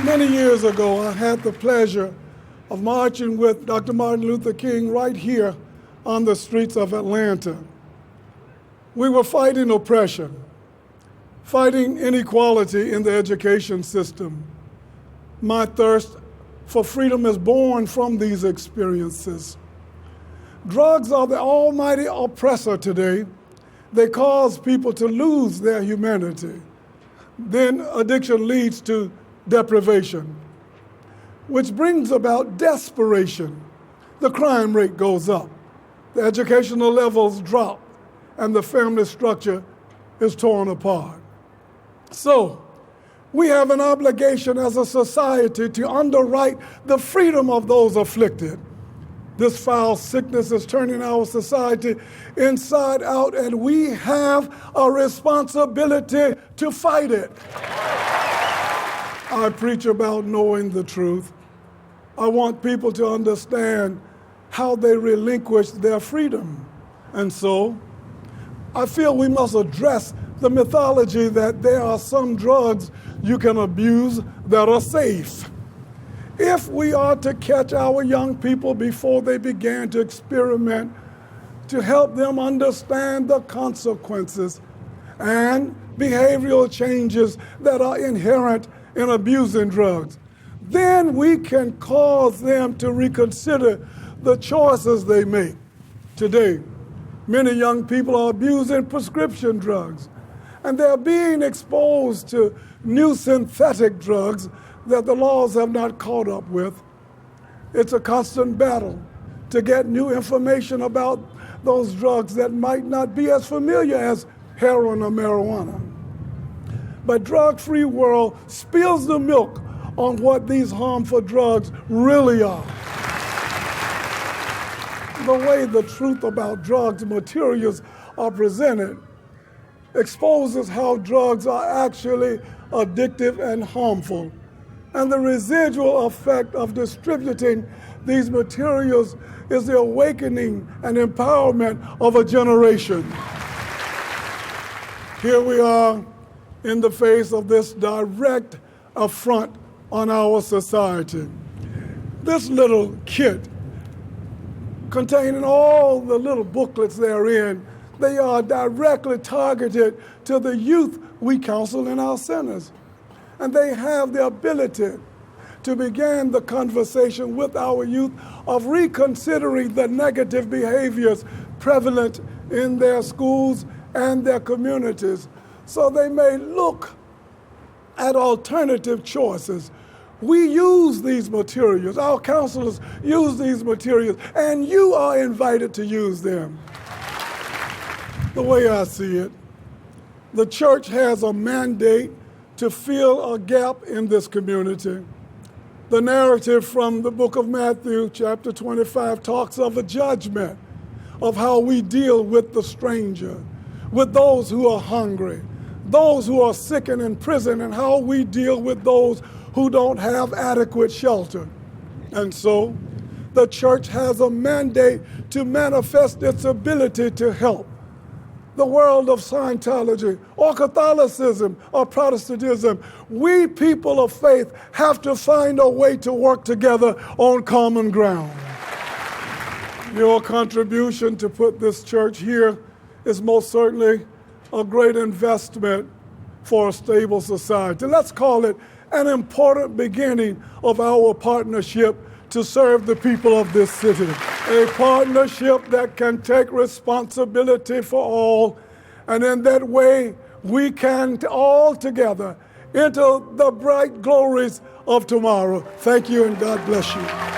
Many years ago, I had the pleasure of marching with Dr. Martin Luther King right here on the streets of Atlanta. We were fighting oppression, fighting inequality in the education system. My thirst for freedom is born from these experiences. Drugs are the almighty oppressor today. They cause people to lose their humanity. Then addiction leads to deprivation, which brings about desperation. The crime rate goes up, the educational levels drop, and the family structure is torn apart. So, we have an obligation as a society to underwrite the freedom of those afflicted. This foul sickness is turning our society inside out, and we have a responsibility to fight it. I preach about knowing the truth. I want people to understand how they relinquish their freedom. And so, I feel we must address the mythology that there are some drugs you can abuse that are safe. If we are to catch our young people before they begin to experiment, to help them understand the consequences and behavioral changes that are inherent in abusing drugs, then we can cause them to reconsider the choices they make. Today, many young people are abusing prescription drugs, and they're being exposed to new synthetic drugs that the laws have not caught up with. It's a constant battle to get new information about those drugs that might not be as familiar as heroin or marijuana. But drug-free world spills the milk on what these harmful drugs really are. The way the truth about drugs materials are presented exposes how drugs are actually addictive and harmful. And the residual effect of distributing these materials is the awakening and empowerment of a generation. Here we are in the face of this direct affront on our society. This little kit, containing all the little booklets therein, they are directly targeted to the youth we counsel in our centers. And they have the ability to begin the conversation with our youth of reconsidering the negative behaviors prevalent in their schools and their communities, so they may look at alternative choices. We use these materials, our counselors use these materials, and you are invited to use them. The way I see it, the church has a mandate to fill a gap in this community. The narrative from the book of Matthew, chapter 25, talks of a judgment of how we deal with the stranger, with those who are hungry, those who are sick and in prison, and how we deal with those who don't have adequate shelter. And so, the church has a mandate to manifest its ability to help. The world of Scientology, or Catholicism, or Protestantism, we people of faith have to find a way to work together on common ground. Your contribution to put this church here is most certainly a great investment for a stable society. Let's call it an important beginning of our partnership to serve the people of this city. A partnership that can take responsibility for all, and in that way we can all together enter the bright glories of tomorrow. Thank you, and God bless you.